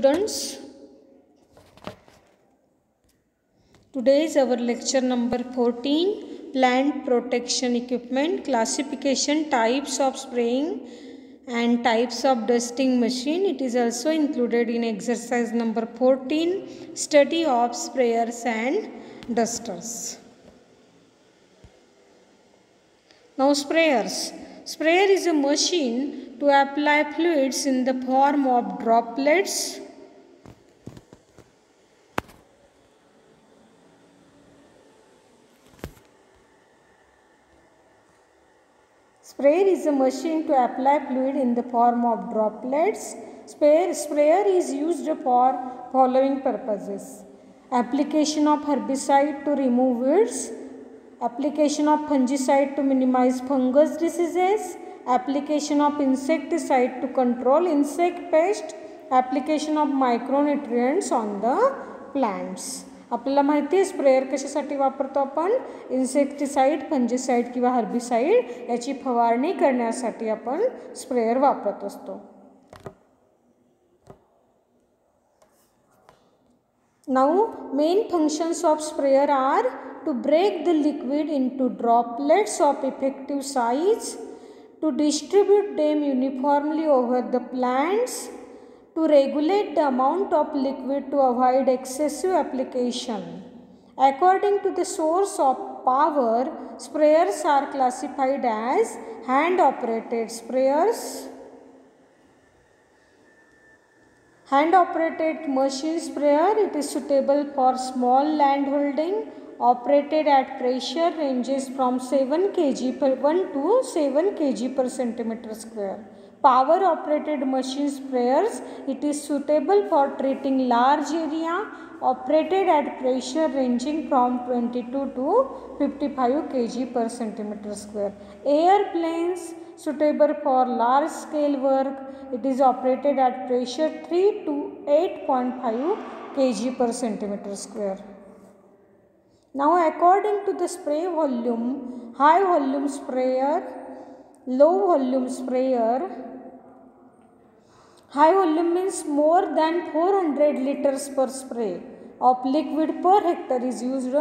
students, today is our lecture number 14, plant protection equipment, classification, types of spraying and types of dusting machine. It is also included in exercise number 14, study of sprayers and dusters. Now sprayers. Sprayer is a machine to apply fluids in the form of droplets. Sprayer is a machine to apply fluid in the form of droplets. Sprayer is used for following purposes: application of herbicide to remove weeds, application of fungicide to minimize fungus diseases, application of insecticide to control insect pest, application of micronutrients on the plants. आपल्याला माहिती आहे sprayer कशासाठी वापरतो आपण? Insecticide, fungicide किंवा herbicide याची फवारणी करण्यासाठी आपण स्प्रेयर वापरत असतो. Now main functions of sprayer are to break the liquid into droplets of effective size, to distribute them uniformly over the plants, to regulate the amount of liquid to avoid excessive application. According to the source of power, sprayers are classified as hand operated sprayers, hand operated machine sprayer. It is suitable for small land holding, operated at pressure ranges from 7 kg per 1 to 7 kg per centimeter square. Power operated machine sprayers, it is suitable for treating large area, operated at pressure ranging from 22 to 55 kg per centimeter square. Airplanes, suitable for large scale work, it is operated at pressure 3 to 8.5 kg per centimeter square. Now according to the spray volume, high volume sprayer, low volume sprayer. High volume means more than 400 liters per spray of liquid per hectare is used,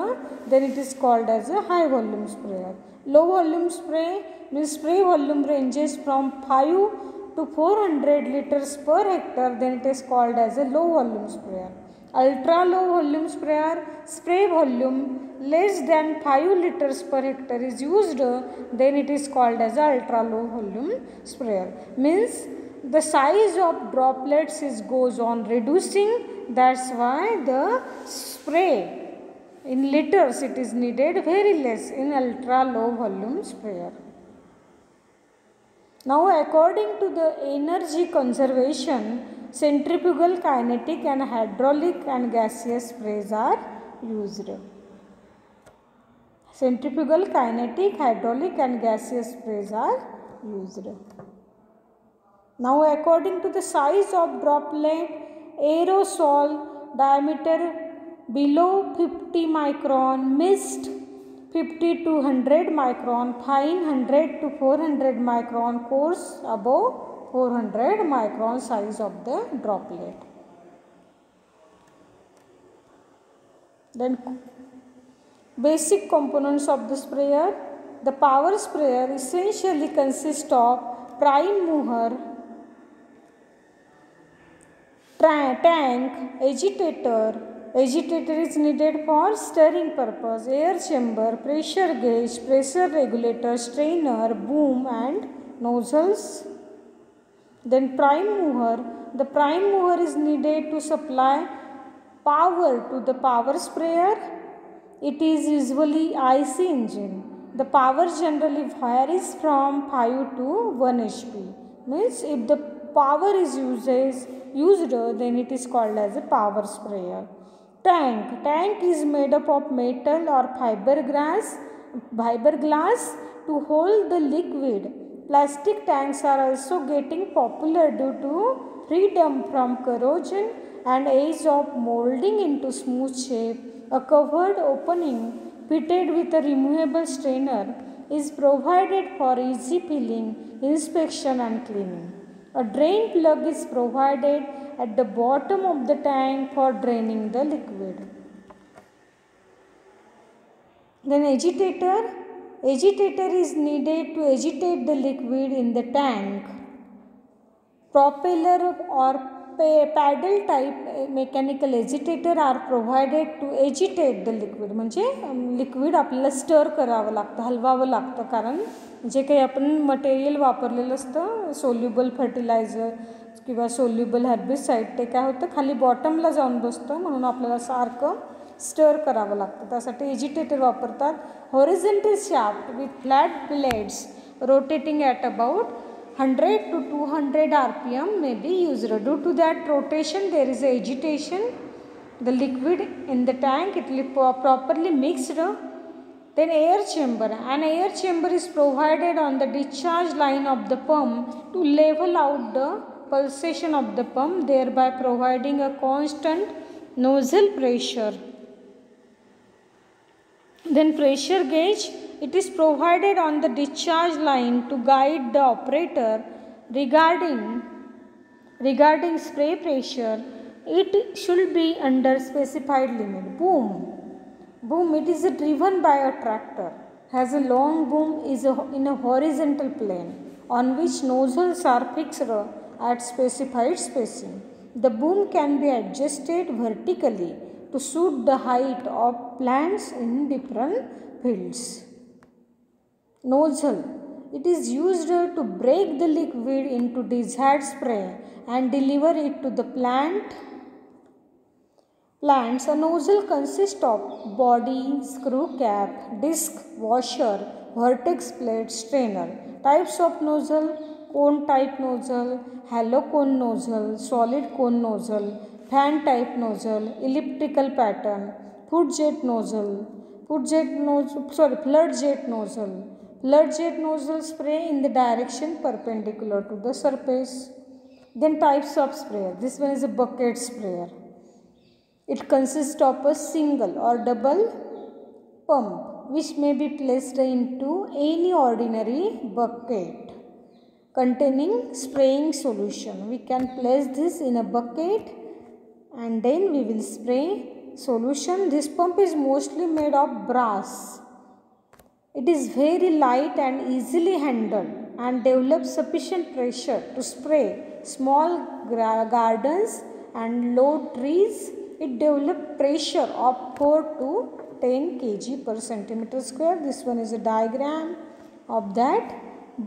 then it is called as a high volume sprayer. Low volume spray means spray volume ranges from 5 to 400 liters per hectare, then it is called as a low volume sprayer. Ultra low volume sprayer, spray volume less than 5 liters per hectare is used, then it is called as a ultra low volume sprayer. Means the size of droplets goes on reducing, that's why the spray in liters it is needed very less in ultra low volume sprayer. Now according to the energy conservation, centrifugal, kinetic and hydraulic and gaseous sprays are used. Centrifugal, kinetic, hydraulic and gaseous sprays are used. Now according to the size of droplet, aerosol diameter below 50 micron, mist 50 to 100 micron, fine 100 to 400 micron, coarse above 400 micron size of the droplet. Then basic components of the sprayer. The power sprayer essentially consists of prime mover, tank, agitator. Agitator is needed for stirring purpose, air chamber, pressure gauge, pressure regulator, strainer, boom and nozzles. Then prime mover. The prime mover is needed to supply power to the power sprayer. It is usually IC engine. The power generally varies from 5 to 1 HP. Means if the power is used, then it is called as a power sprayer. Tank. Tank is made up of metal or fiberglass to hold the liquid. Plastic tanks are also getting popular due to freedom from corrosion and ease of molding into smooth shape. A covered opening fitted with a removable strainer is provided for easy filling, inspection and cleaning. A drain plug is provided at the bottom of the tank for draining the liquid. Then agitator is needed to agitate the liquid in the tank. Propeller or paddle type mechanical agitator are provided to agitate the liquid. म्हणजे liquid आपल्याला stir करावं लागतं, हलवावं लागतं, कारण जे काही आपण material वापरलेलं असतं सोल्युबल फर्टिलायझर किंवा सोल्युबल हर्बिसाइड ते काय होतं खाली बॉटमला जाऊन बसतं, म्हणून आपल्याला सारखं स्टर करावं लागतं. त्यासाठी एजिटेटर वापरतात. Horizontal shaft with flat blades rotating at about 100 to 200 rpm may be used. Due to that rotation there is a agitation. The liquid in the tank it will be properly mixed. Then air chamber. An air chamber is provided on the discharge line of the pump to level out the pulsation of the pump, thereby providing a constant nozzle pressure. Then pressure gauge. It is provided on the discharge line to guide the operator regarding spray pressure. It should be under specified limit. Boom. It is driven by a tractor. Has a long boom is in a horizontal plane on which nozzles are fixed at specified spacing. The boom can be adjusted vertically to suit the height of plants in different fields. Nozzle. It is used to break the liquid into desired spray and deliver it to the plants. A nozzle consists of body, screw cap, disc, washer, vertex plate, strainer. Types of nozzle: cone type nozzle, hollow cone nozzle, solid cone nozzle, fan type nozzle, elliptical pattern, flood jet nozzle. Flood jet nozzle spray in the direction perpendicular to the surface. Then types of sprayer. This one is a bucket sprayer. It consists of a single or double pump which may be placed into any ordinary bucket containing spraying solution. We can place this in a bucket and then we will spray solution. This pump is mostly made of brass. It is very light and easily handled and develops sufficient pressure to spray small gardens and low trees. It develops pressure of 4 to 10 kg per centimeter square. This one is a diagram of that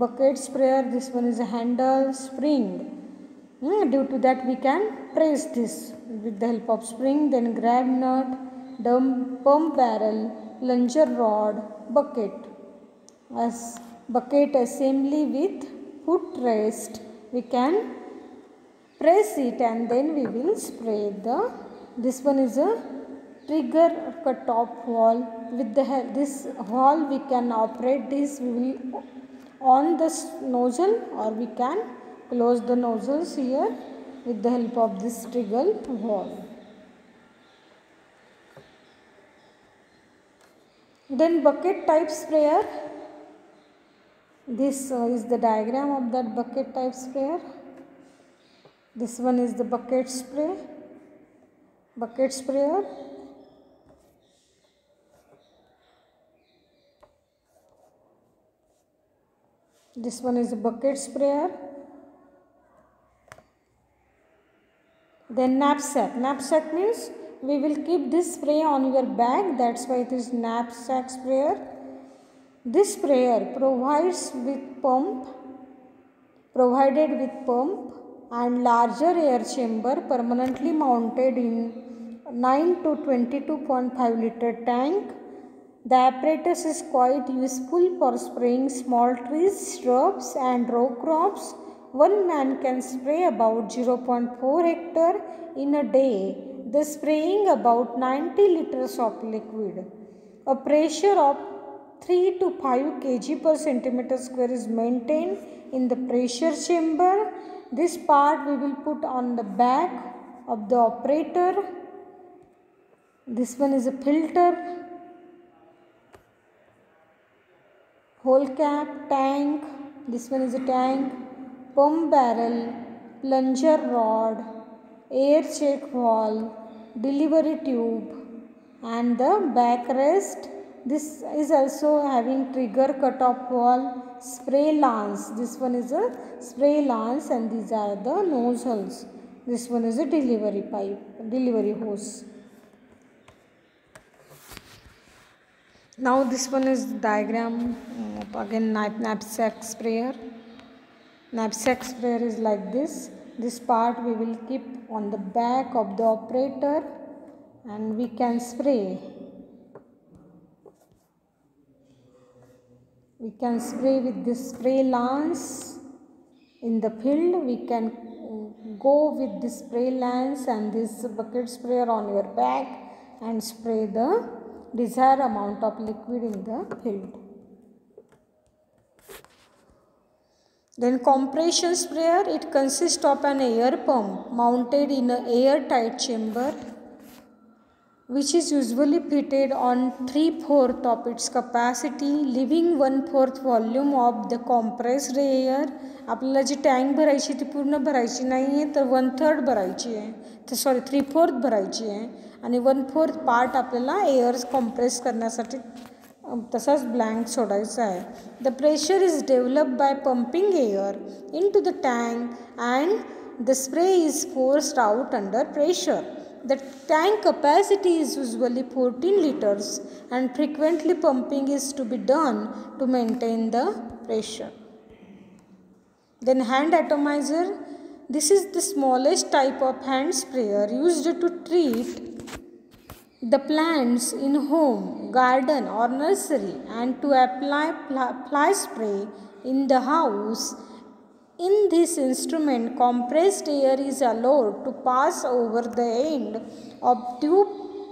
bucket sprayer. This one is a handle spring. Due to that we can press this with the help of spring. Then grab nut, pump barrel, plunger rod, bucket. As bucket assembly with foot rest, we can press it and then we will spray the. This one is a trigger cut off valve. With this valve we can operate this. We will on the nozzle or we can close the nozzles here with the help of this trigger valve. Then bucket type sprayer. This is the diagram of that bucket type sprayer. This one is the bucket sprayer. This one is a bucket sprayer. Then knapsack. Knapsack means we will keep this spray on your bag. That's why it is knapsack sprayer. This sprayer provided with pump and larger air chamber permanently mounted in 9 to 22.5 liter tank. The apparatus is quite useful for spraying small trees, shrubs and row crops. One man can spray about 0.4 hectare in a day, thus spraying about 90 liters of liquid. A pressure of 3 to 5 kg per centimeter square is maintained in the pressure chamber. This part we will put on the back of the operator. This one is a filter, hole cap, tank. This one is a tank, pump barrel, plunger rod, air check valve, delivery tube, and the backrest. This is also having trigger cutoff valve, spray lance. This one is a spray lance, and these are the nozzles. This one is a delivery pipe, delivery hose. Now this one is diagram again knapsack sprayer. Knapsack sprayer is like this. This part we will keep on the back of the operator, and we can spray. We can spray with this spray lance in the field. We can go with this spray lance and this bucket sprayer on your back and spray the desired amount of liquid in the field. Then compression sprayer, it consists of an air pump mounted in an airtight chamber, which is usually fitted on 3/4 of its capacity, leaving 1/4 volume of the compressed air. आपल्याला G tank भरायची ती पूर्ण भरायची नाही आहे, तर 1/3 भरायची आहे, तर सॉरी 3/4 भरायची आहे, आणि 1/4 पार्ट आपल्याला एअर कॉम्प्रेस करण्यासाठी तसाच ब्लँक सोडायचा आहे. The pressure is developed by pumping air into the tank and the spray is forced out under pressure. The tank capacity is usually 14 liters and frequently pumping is to be done to maintain the pressure. Then hand atomizer. This is the smallest type of hand sprayer used to treat the plants in home, garden or nursery and to apply fly spray in the house. In this instrument, compressed air is allowed to pass over the end of tube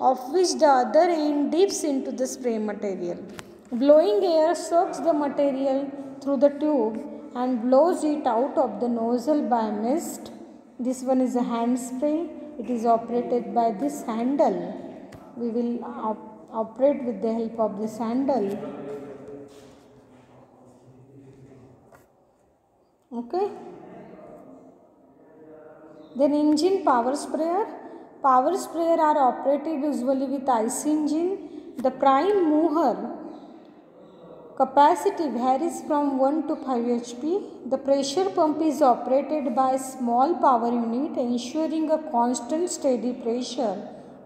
of which the other end dips into the spray material. Blowing air sucks the material through the tube and blows it out of the nozzle by mist. This one is a hand spray. It is operated by this handle. We will operate with the help of this handle. Okay. Then engine power sprayer. Power sprayer are operated usually with IC engine. The prime mover capacity varies from 1 to 5 HP. The pressure pump is operated by a small power unit ensuring a constant steady pressure.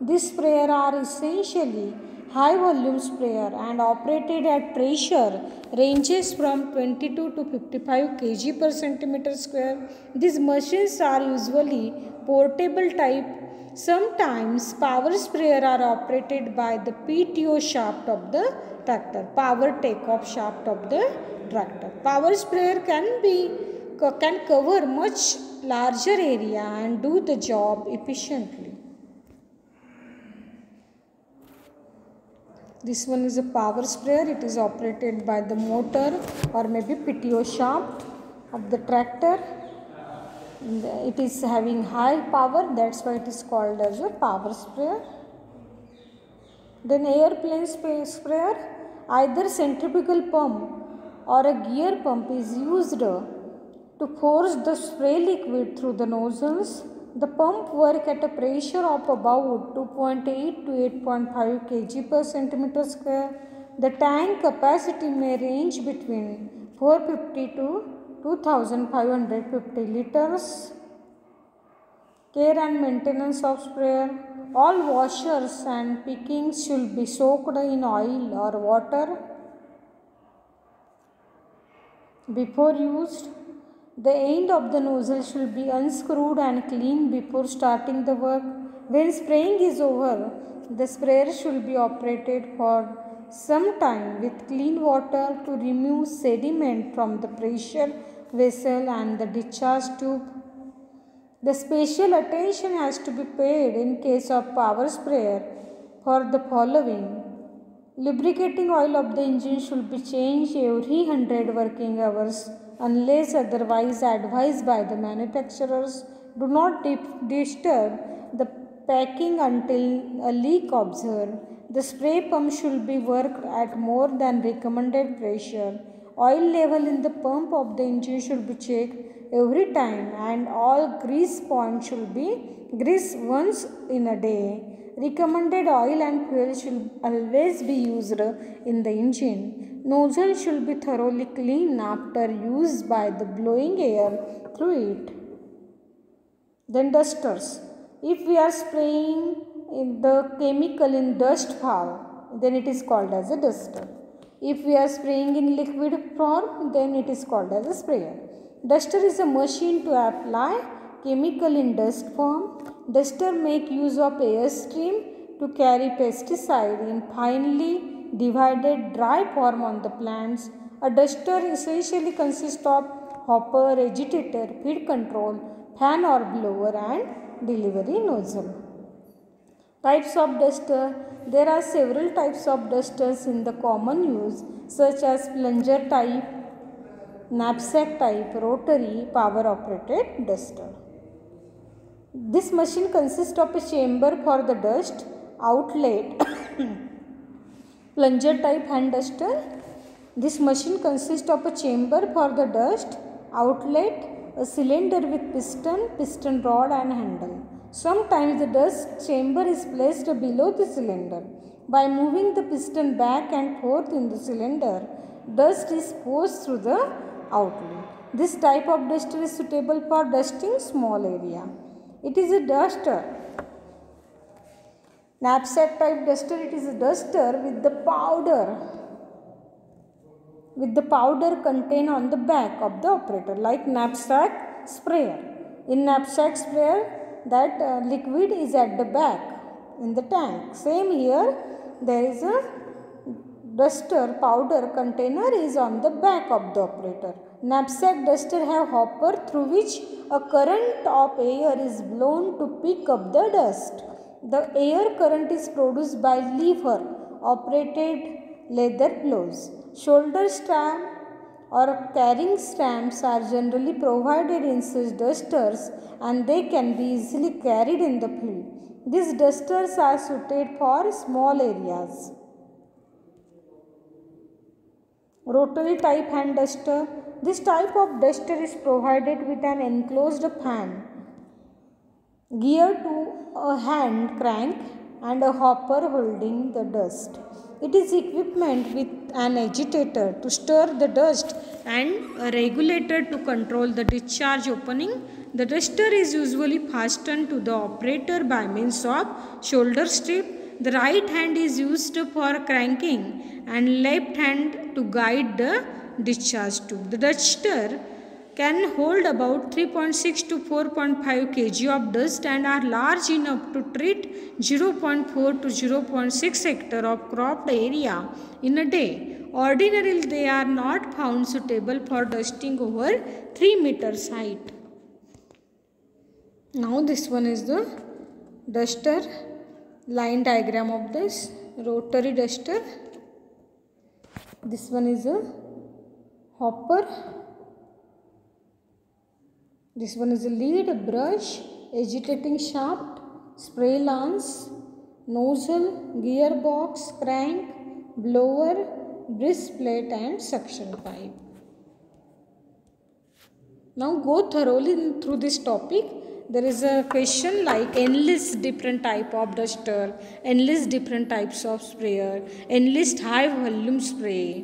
These sprayers are essentially high volume sprayer and operated at pressure ranges from 22 to 55 kg per centimeter square. These machines are usually portable type. Sometimes power sprayer are operated by the PTO shaft of the tractor, power takeoff shaft of the tractor. Power sprayer can cover much larger area and do the job efficiently. This one is a power sprayer. It is operated by the motor or maybe PTO shaft of the tractor. It is having high power, that's why it is called as a power sprayer. Then airplane sprayer. Either centrifugal pump or a gear pump is used to force the spray liquid through the nozzles. The pump work at a pressure of about 2.8 to 8.5 kg per centimeter square. The tank capacity may range between 450 to 2550 liters. Care and maintenance of sprayer. All washers and pickings should be soaked in oil or water before used. The end of the nozzle should be unscrewed and cleaned before starting the work. When spraying is over, the sprayer should be operated for some time with clean water to remove sediment from the pressure vessel and the discharge tube. The special attention has to be paid in case of power sprayer for the following. Lubricating oil of the engine should be changed every 100 working hours unless otherwise advised by the manufacturers. Do not disturb the packing until a leak observed. The spray pump should be worked at more than recommended pressure. Oil level in the pump of the engine should be checked every time, and all grease points should be greased once in a day. Recommended oil and fuel should always be used in the engine. Nozzle should be thoroughly cleaned after use by the blowing air through it. Then dusters. If we are spraying in the chemical in dust form, then it is called as a duster. If we are spraying in liquid form, then it is called as a sprayer. Duster is a machine to apply chemical in dust form. Duster make use of air stream to carry pesticide in finely divided dry form on the plants. A duster essentially consists of hopper, agitator, feed control, fan or blower and delivery nozzle. Types of duster. There are several types of dusters in the common use, such as plunger type, knapsack type, rotary, power operated duster. This machine consists of a chamber for the dust outlet. Plunger type hand duster. This machine consists of a chamber for the dust outlet, a cylinder with piston rod and handle. Sometimes the dust chamber is placed below the cylinder. By moving the piston back and forth in the cylinder, dust is forced through the outlet. This type of duster is suitable for dusting small area. It is a duster. Knapsack type duster. It is a duster with the powder contained on the back of the operator, like knapsack sprayer. In knapsack sprayer, that liquid is at the back in the tank. Same here, there is a duster powder container is on the back of the operator. Knapsack duster have hopper through which a current of air is blown to pick up the dust. The air current is produced by lever operated leather blows. Shoulder strap or carrying stamps are generally provided in such dusters, and they can be easily carried in the field. These dusters are suited for small areas. Rotary type hand duster. This type of duster is provided with an enclosed fan geared to a hand crank and a hopper holding the dust. It is equipment with an agitator to stir the dust and a regulator to control the discharge opening. The duster is usually fastened to the operator by means of shoulder strap. The right hand is used for cranking and left hand to guide the discharge tube. The duster can hold about 3.6 to 4.5 kg of dust and are large enough to treat 0.4 to 0.6 hectare of cropped area in a day. Ordinarily, they are not found suitable for dusting over 3 meters height. Now this one is the duster line diagram of this rotary duster. This one is a hopper. This one is a lead, brush, agitating shaft, spray lance, nozzle, gearbox, crank, blower, breast plate and suction pipe. Now go thoroughly through this topic. There is a question like enlist different type of duster, enlist different types of sprayer, enlist high volume spray,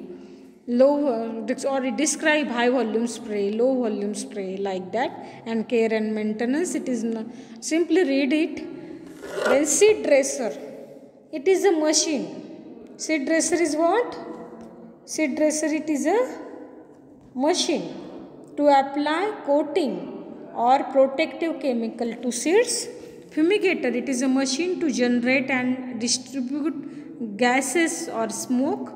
or describe high volume spray, low volume spray, like that, and care and maintenance. It is simply read it. Then seed dresser. It is a machine. Seed dresser is what? Seed dresser, it is a machine to apply coating or protective chemical to seeds. Fumigator. It is a machine to generate and distribute gases or smoke.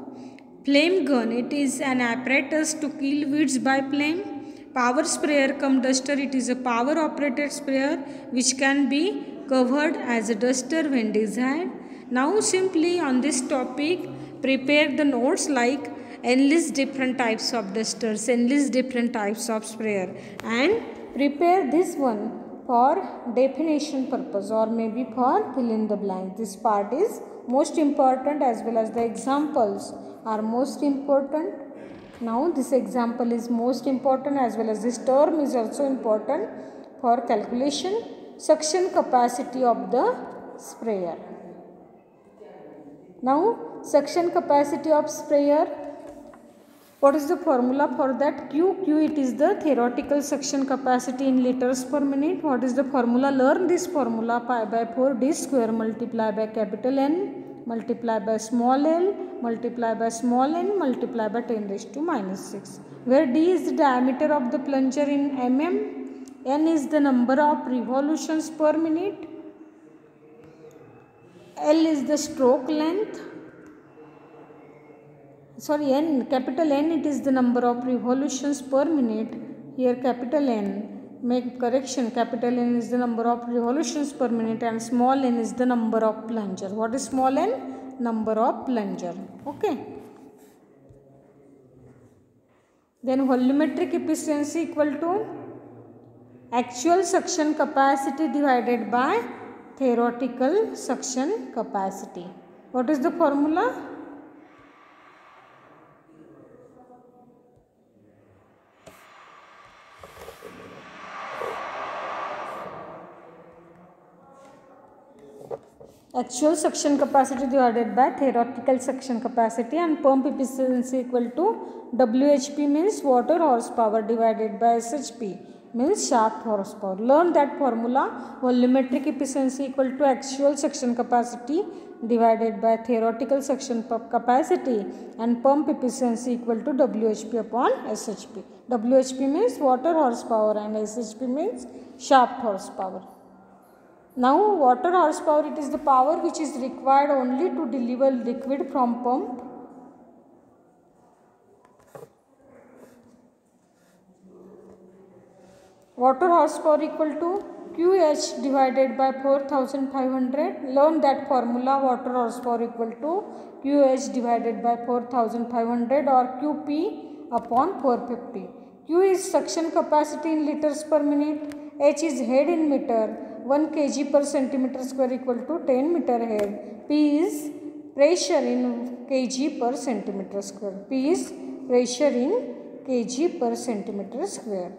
Flame gun. It is an apparatus to kill weeds by flame. Power sprayer cum duster. It is a power operated sprayer which can be covered as a duster when desired. Now simply on this topic prepare the notes like enlist different types of dusters, enlist different types of sprayer, and prepare this one for definition purpose or maybe for fill in the blank. This part is most important as well as the examples are most important. Now this example is most important, as well as this term is also important for calculation. Suction capacity of the sprayer. Now suction capacity of sprayer, what is the formula for that? Q it is the theoretical suction capacity in liters per minute. What is the formula? Learn this formula: pi by 4 d square multiplied by capital N multiplied by small l multiplied by small n multiplied by 10 raised to minus 6, where d is the diameter of the plunger in mm, n is the number of revolutions per minute, l is the stroke length, capital N, it is the number of revolutions per minute. Here capital N, make correction, capital N is the number of revolutions per minute and small n is the number of plunger. What is small n? Number of plunger. Okay. Then volumetric efficiency equal to actual suction capacity divided by theoretical suction capacity. What is the formula? Actual suction capacity divided by theoretical suction capacity, and pump efficiency equal to WHP means water horsepower divided by SHP means shaft horsepower. Learn that formula: volumetric efficiency equal to actual suction capacity divided by theoretical suction capacity, and pump efficiency equal to WHP upon SHP. WHP means water horsepower and SHP means shaft horsepower. Now water horsepower, it is the power which is required only to deliver liquid from pump. Water horsepower equal to QH divided by 4500. Learn that formula: water horsepower equal to QH divided by 4500 or QP upon 450. Q is suction capacity in liters per minute. H is head in meter. 1 kg per centimeter square equal to 10 meter head. P is pressure in kg per centimeter square. P is pressure in kg per centimeter square.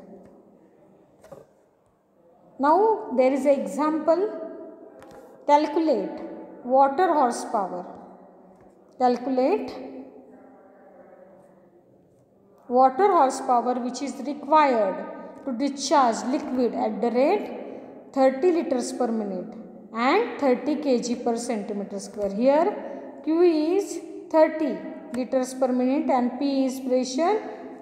Now there is an example. Calculate water horsepower. Calculate water horsepower which is required to discharge liquid at the rate 30 liters per minute and 30 kg per centimeter square. Here Q is 30 liters per minute and P is pressure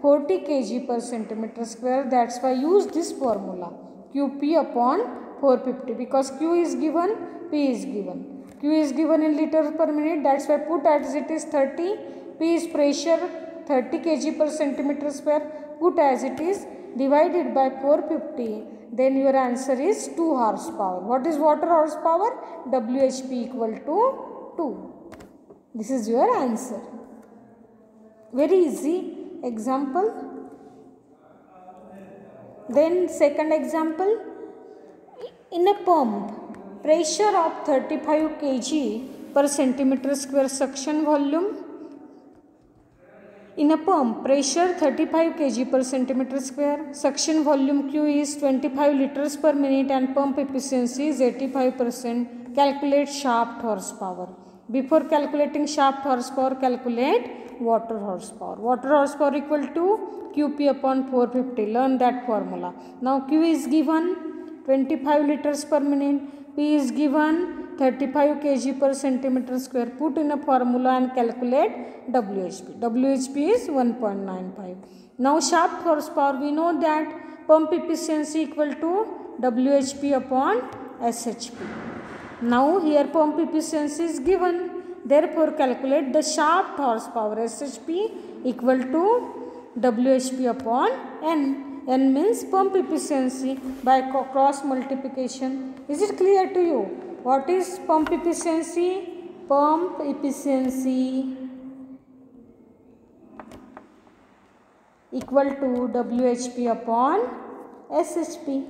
40 kg per centimeter square. That's why use this formula: QP upon 450, because Q is given, P is given. Q is given in liters per minute, that's why put as it is 30. P is pressure 30 kg per centimeter square, put as it is, divided by 450. Then your answer is 2 horsepower. What is water horsepower? WHP equal to 2. This is your answer. Very easy example. Then second example, in a pump, pressure of 35 kg per centimeter square suction volume. In a pump, pressure 35 kg per centimeter square, suction volume Q is 25 liters per minute and pump efficiency is 85%. Calculate shaft horsepower. Before calculating shaft horsepower, calculate water horsepower. Water horsepower equal to QP upon 450. Learn that formula. Now Q is given 25 liters per minute. P is given 35 kg per centimeter square. Put in a formula and calculate WHP. WHP is 1.95. Now shaft horsepower, we know that pump efficiency equal to WHP upon SHP. Now here pump efficiency is given. Therefore calculate the shaft horsepower. SHP equal to WHP upon N. N means pump efficiency by cross multiplication. Is it clear to you? What is pump efficiency? Pump efficiency equal to WHP upon SHP.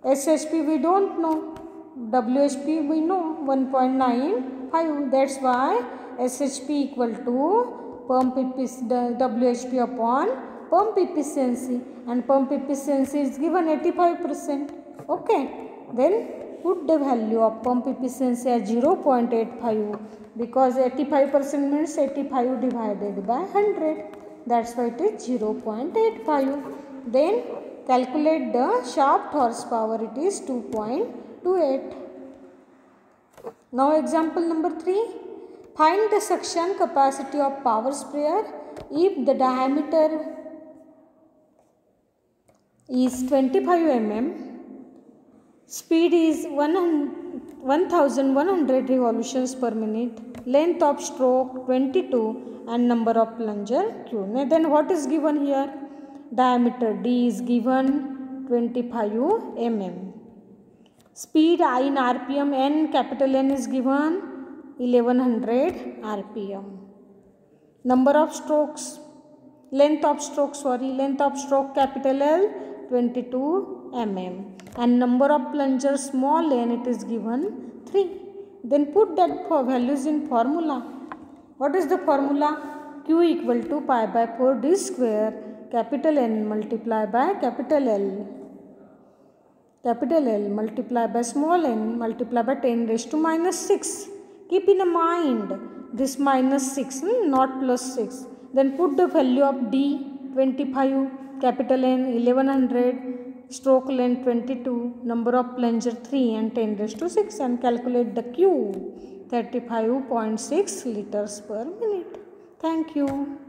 SHP we don't know. WHP we know 1.95. That's why SHP equal to WHP upon pump efficiency, and pump efficiency is given 85%. Okay, then put the value of pump efficiency as 0.85 because 85% means 85 divided by 100. That's why it is 0.85. Then calculate the shaft horsepower. It is 2.28. Now example number 3. Find the suction capacity of power sprayer if the diameter is 25 mm, speed is 1100 revolutions per minute, length of stroke 22 and number of plunger Q. Then what is given here? Diameter D is given 25 mm. Speed I in RPM, N capital N is given 1100 RPM. Number of strokes, length of stroke capital L 22 mm, and number of plungers small n it is given 3. Then put that values in formula. What is the formula? Q equal to pi by 4 D square capital N multiplied by capital L multiplied by small n multiplied by 10 raised to minus 6. Keep in mind this minus 6, not plus 6. Then put the value of D 25, capital N 1100, stroke length 22, number of plunger 3 and 10 raised to 6, and calculate the Q 35.6 liters per minute. Thank you.